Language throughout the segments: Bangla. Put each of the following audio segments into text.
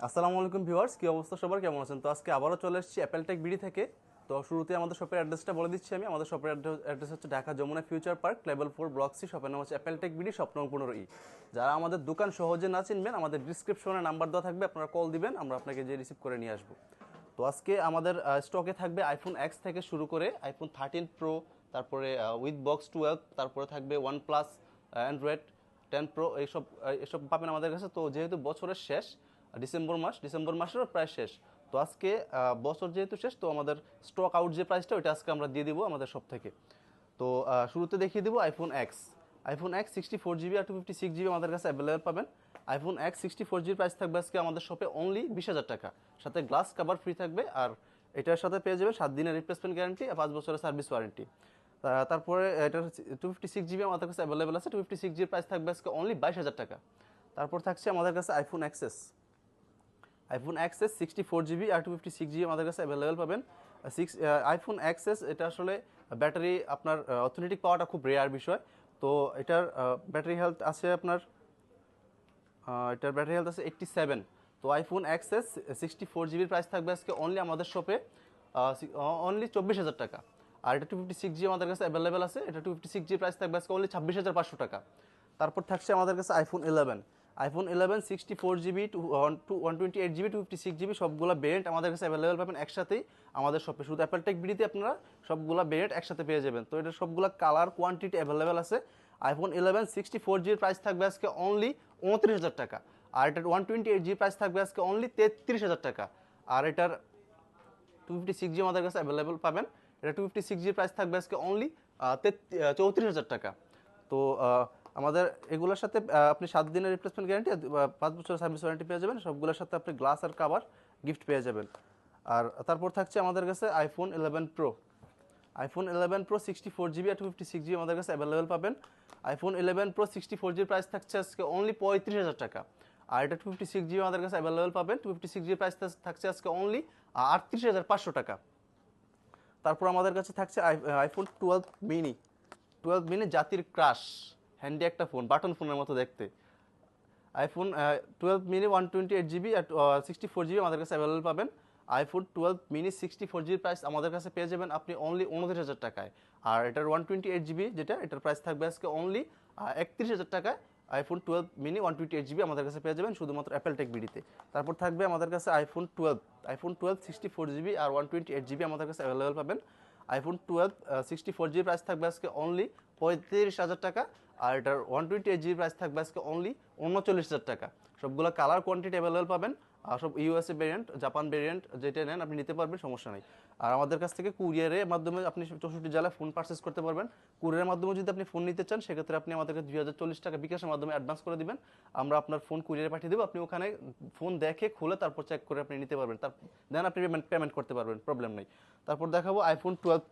আসসালামু আলাইকুম ভিউয়ার্স, কি অবস্থা সবার, কেমন আছেন? তো আজকে আবারও চলে এসেছি অ্যাপেল টেক বিডি থেকে। তো শুরুতে আমাদের শপের অ্যাড্রেসটা বলে দিচ্ছি আমি। আমাদের শপের অ্যাড্রেস হচ্ছে Dhaka Jamuna future park, level 4, block C. শপের নাম হচ্ছে অ্যাপেল টেক বিডি, শপ নং 15E। যারা আমাদের দোকান সহজে না চিনবেন, আমাদের ডিসক্রিপশনে নাম্বার দেওয়া থাকবে, আপনারা কল দিবেন, আমরা আপনাকে যে রিসিভ করে নিয়ে আসবো। তো আজকে আমাদের স্টকে থাকবে আইফোন এক্স থেকে শুরু করে আইফোন 13 প্রো, তারপরে উইথ বক্স 12, তারপরে থাকবে ওয়ান প্লাস, অ্যান্ড্রয়েড 10 প্রো, এইসব এসব পাবেন আমাদের কাছে। তো যেহেতু বছরের শেষ, ডিসেম্বর মাসেরও প্রায় শেষ, তো আজকে বছর যেহেতু শেষ, তো আমাদের স্টক আউট যে প্রাইসটা ওইটা আজকে আমরা দিয়ে দিব আমাদের সব থেকে। তো শুরুতে দেখিয়ে দিব আইফোন এক্স 64 জিবি আর 256 জিবি আমাদের কাছে অ্যাভেলেবেল পাবেন। আইফোন এক্স 64 জিবি প্রাইস থাকবে আজকে আমাদের শপে অনলি 20,000 টাকা, সাথে গ্লাস কাভার ফ্রি থাকবে। আর এটার সাথে পেয়ে যাবেন 7 দিনের রিপ্লেসমেন্ট গ্যারান্টি আর 5 বছরের সার্ভিস ওয়ারেন্টি। তারপরে এটার 256 জিবি আমাদের কাছে অ্যাভেলেবেল আছে। 256 জিবির প্রাইস থাকবে আজকে অনলি 22,000 টাকা। তারপর থাকছে আমাদের কাছে আইফোন এক্সএস 64 জিবি আর 256 জিবি আমাদের কাছে অ্যাভেলেবেল পাবেন। আইফোন এক্সএস এটা আসলে ব্যাটারি আপনার অথেন্টিক পাওয়াটা খুব রেয়ার বিষয়। তো এটার ব্যাটারি হেলথ আছে আপনার, এটার ব্যাটারি হেলথ আছে 87। তো আইফোন এক্সএস 64 জিবির প্রাইস থাকবে আজকে অনলি আমাদের শপে অনলি 24,000 টাকা। আর এটা 256 জিবি আমাদের কাছে অ্যাভেলেবেল আছে। এটা 256 জিবি প্রাইস থাকবে আজকে অনলি 26,500 টাকা। তারপর থাকছে আমাদের কাছে আইফোন 11 64 জিবি, 128 জিবি, 256 জিবি, সবগুলো ভেরিয়েন্ট আমাদের কাছে অ্যাভেলেবেল পাবেন একসাথেই আমাদের শপে। শুধু অ্যাপেল টেক বিডিতে আপনারা সবগুলো ভেরিয়েন্ট একসাথে পেয়ে যাবেন। তো এটা সবগুলো কালার কোয়ান্টিটি অ্যাভেলেবেল আছে। আইফোন 11 64 জিবি প্রাইস থাকবে আজকে অনলি 29,000 টাকা। আর এটার 128 জিবি প্রাইস থাকবে আজকে অনলি 33,000 টাকা। আর এটার 256 জিবি আমাদের কাছে অ্যাভেলেবেল পাবেন। এটা 256 জিবি প্রাইস থাকবে আজকে অনলি 34,000 টাকা। তো আমাদের এগুলোর সাথে আপনি 7 দিনের রিপ্লেসমেন্ট গ্যারান্টি আর 5 বছরের সার্ভিস ওয়ারেন্টি পেয়ে যাবেন। সবগুলোর সাথে আপনি গ্লাস আর কাভার গিফট পেয়ে যাবেন। আর তারপর থাকছে আমাদের কাছে আইফোন 11 প্রো 64 জিবি আর 256 জিবি আমাদের কাছে অ্যাভেলেবেল পাবেন। আইফোন 11 প্রো 64 জিবি প্রাইস থাকছে আজকে অনলি 35,000 টাকা। আর এটা 256 জিবি আমাদের কাছে অ্যাভেলেবেল পাবেন। 256 জিবি প্রাইস থাকছে আজকে অনলি 38,500 টাকা। তারপর আমাদের কাছে থাকছে আইফোন 12 মিনি জাতির ক্রাশ, হ্যান্ডি একটা ফোন, বাটন ফোনের মতো দেখতে। আইফোন 12 মিনি 128 জিবি আর 64 জিবি আমাদের কাছে অ্যাভেলেবল পাবেন। আইফোন 12 মিনি 64 জিবি প্রাইস আমাদের কাছে পেয়ে যাবেন আপনি অনলি 29,000 টাকায়। আর এটার 128 জিবি যেটা, এটার প্রাইস থাকবে আজকে অনলি 31,000 টাকায়। আইফোন 12 মিনি 128 জিবি আমাদের কাছে পেয়ে যাবেন শুধুমাত্র অ্যাপেল টেক বিডিতে। তারপর থাকবে আমাদের কাছে আইফোন 12 64 জিবি আর 128 জিবি আমাদের কাছে অ্যাভেলেবল পাবেন। আইফোন 12 64 জিবি প্রাইস থাকবে আজকে অনলি 35,000 টাকা। আর এটার 128 জিবি প্রাইস থাকবে আজকে অনলি 39,000 টাকা। সবগুলো কালার কোয়ান্টিটি অ্যাভেলেবল পাবেন। আর সব ইউএসএ ভেরিয়েন্ট, জাপান ভেরিয়েন্ট, যেটা নেন আপনি নিতে পারবেন, সমস্যা নেই। আর আমাদের কাছ থেকে কুরিয়ারের মাধ্যমে আপনি 64 জেলায় ফোন পারচেস করতে পারবেন। কুরিয়ারের মাধ্যমে যদি আপনি ফোন নিতে চান, সেক্ষেত্রে আপনি আমাদেরকে 2,040 টাকা বিকাশের মাধ্যমে অ্যাডভান্স করে দিবেন। আমরা আপনার ফোন কুরিয়ারে পাঠিয়ে দেবো। আপনি ওখানে ফোন দেখে খুলে তারপর চেক করে আপনি নিতে পারবেন। দেন আপনি পেমেন্ট করতে পারবেন, প্রবলেম নেই। তারপর দেখাবো আইফোন 12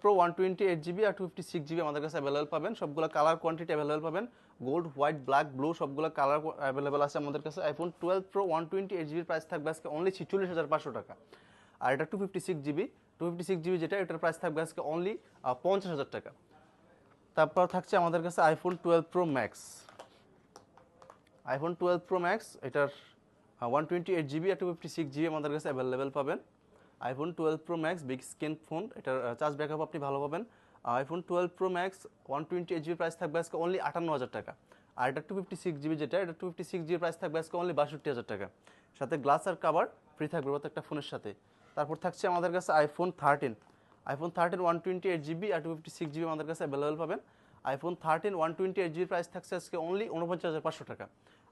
প্রো 128 জিবি আর 256 জিবি আমাদের কাছে অ্যাভেলেবল পাবেন। সবগুলো কালার কোয়ান্টিটি অ্যাভেলেবল পাবেন। গোল্ড, হোয়াইট, ব্ল্যাক, ব্লু সবগুলো কালার অ্যাভেলেবল আছে আমাদের কাছে। আইফোন 12 প্রো 128 জিবির প্রাইস থাকবে আজকে অনলি 46,500 টাকা। আর এটা 256 জিবি যেটা, এটার প্রাইস থাকবে আজকে অনলি 50,000 টাকা। তারপর থাকছে আমাদের কাছে আইফোন 12 প্রো ম্যাক্স, এটার 128 জিবি আর 256 জিবি আমাদের কাছে অ্যাভেলেবেল পাবেন। IPhone 12 pro max big screen phone, এটার চার্জ ব্যাকআপ আপনি ভালো পাবেন। IPhone 12 pro max 128 GB price থাকবে আজকে অনলি 58,000 টাকা। আর এটা 256 জিবি যেটা, এটা 256 জিবি প্রাইস থাকবে আজকে অনলি 62,000 টাকা। সাথে গ্লাস আর কাভার ফ্রি থাকবে প্রত্যেকটা ফোনের সাথে। তারপর থাকছে আমাদের কাছে আইফোন 13 128 জিবি আর 256 জিবি আমাদের কাছে অ্যাভেলেবেল পাবেন। আইফোন 13 128 জিবি প্রাইস থাকছে আজকে অনলি 49,500 টাকা।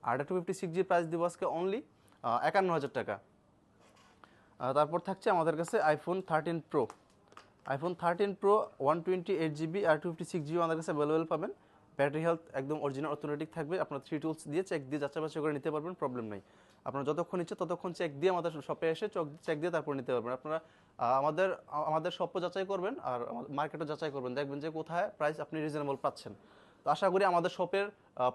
আর এটা 256 জিবি প্রাইস দিব আজকে অনলি 51,000 টাকা। তারপর থাকছে আমাদের কাছে আইফোন 13 প্রো 128 জিবি আর 256 জিবি আমাদের কাছে অ্যাভেলেবেল পাবেন। ব্যাটারি হেলথ একদম অরিজিনাল অথেন্টিক থাকবে। আপনার 3 টুলস দিয়ে চেক দিয়ে যাচাই বাছাই করে নিতে পারবেন, প্রবলেম নেই। আপনারা যতক্ষণ ইচ্ছে ততক্ষণ চেক দিয়ে আমাদের শপে এসে চেক দিয়ে তারপর নিতে পারবেন। আপনারা আমাদের শপও যাচাই করবেন আর মার্কেটও যাচাই করবেন, দেখবেন যে কোথায় প্রাইস আপনি রিজনেবল পাচ্ছেন। তো আশা করি আমাদের শপের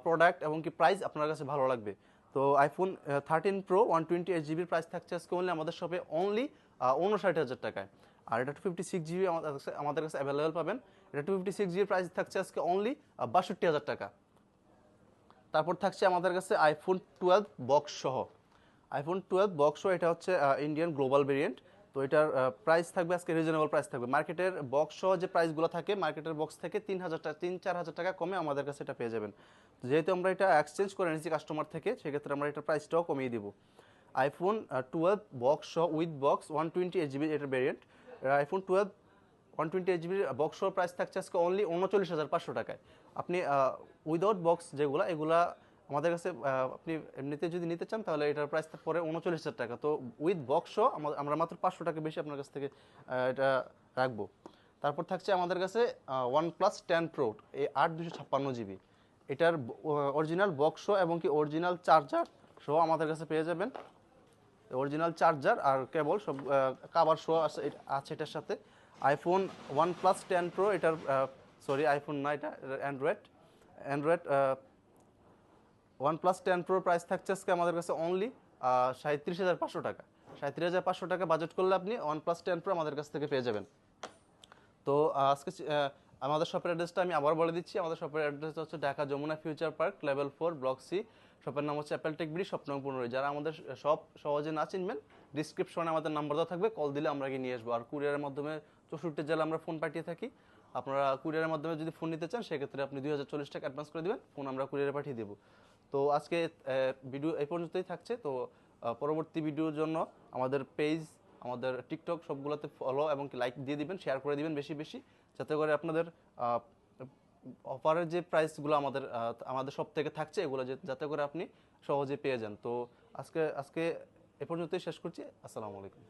প্রোডাক্ট এবং কি প্রাইস আপনার কাছে ভালো লাগবে। তো আইফোন 13 প্রো 128 জিবির প্রাইস থাকছে আজকে অনলি আমাদের শপে অনলি 59,000 টাকায়। আর এটা 256 জিবি আমাদের কাছে অ্যাভেলেবেল পাবেন। এটা 256 জিবির প্রাইস থাকছে আজকে অনলি 62,000 টাকা। তারপর থাকছে আমাদের কাছে আইফোন 12 বক্স সহ। আইফোন 12 বক্স সহ এটা হচ্ছে ইন্ডিয়ান গ্লোবাল ভেরিয়েন্ট। তো এটার প্রাইস থাকবে আজকে রিজনেবল প্রাইস থাকবে। মার্কেটের বক্স সহ যে প্রাইসগুলো থাকে মার্কেটের বক্স থেকে 3000 টাকা 3-4000 টাকা কমে আমাদের কাছে এটা পেয়ে যাবেন। যেহেতু আমরা এটা এক্সচেঞ্জ করে নিয়েছি কাস্টমার থেকে, সেক্ষেত্রে আমরা এটার প্রাইসটাও কমিয়ে দিব। আইফোন 12 বক্স সহ উইথ বক্স 128 জিবি এটার ভেরিয়েন্ট। আইফোন 12 128 জিবি বক্স সহ প্রাইস থাকছে আজকে অনলি 39,500 টাকায়। আপনি উইদাউট বক্স যেগুলা এগুলা আমাদের কাছে আপনি এমনিতে যদি নিতে চান তাহলে এটার প্রাইস পরে 39,000 টাকা। তো উইথ বক্স সহ আমরা মাত্র 500 টাকা বেশি আপনার কাছ থেকে এটা রাখবো। তারপর থাকছে আমাদের কাছে OnePlus 10 Pro এই 8 256 জিবি। এটার অরিজিনাল বক্স সহ এবং কি অরিজিনাল চার্জার সহ আমাদের কাছে পেয়ে যাবেন। অরিজিনাল চার্জার আর কেবল সব কাভার শো আছে এটার সাথে। আইফোন OnePlus 10 Pro এটার সরি আইফোন না, এটা Android. Android OnePlus 10 Pro price থাকছে আজকে আমাদের কাছে অনলি 37,500 টাকা। 37,500 টাকা বাজেট করলে আপনি OnePlus 10 Pro আমাদের কাছ থেকে পেয়ে যাবেন। তো আজকে আমাদের শপের অ্যাড্রেসটা আমি আবার বলে দিচ্ছি। আমাদের শপের অ্যাড্রেস হচ্ছে Dhaka Jamuna future park level 4 block C. শপের নাম হচ্ছে অ্যাপেল টেক বিডি শপ নং 15। যারা আমাদের শপ সহজে না চিনবেন, ডিসক্রিপশনে আমাদের নাম্বার দেওয়া থাকবে, কল দিলে আমরা গিয়ে নিয়ে আসবো। আর কুরিয়ারের মাধ্যমে 64 জেলা আমরা ফোন পাঠিয়ে থাকি। আপনারা কুরিয়ারের মাধ্যমে যদি ফোন নিতে চান সেক্ষেত্রে আপনি 2040 টাকা অ্যাডভান্স করে দেবেন, ফোন আমরা কুরিয়ারে পাঠিয়ে দেবো। তো আজকে ভিডিও এই পর্যন্তই থাকছে। তো পরবর্তী ভিডিওর জন্য আমাদের পেজ, আমাদের টিকটক সবগুলোতে ফলো এবং লাইক দিয়ে দিবেন, শেয়ার করে দিবেন বেশি বেশি, যাতে করে আপনাদের অফারের যে প্রাইসগুলো আমাদের সব থেকে থাকছে এগুলো যাতে করে আপনি সহজে পেয়ে যান। তো আজকে এ পর্যন্তই শেষ করছি। আসসালামু আলাইকুম।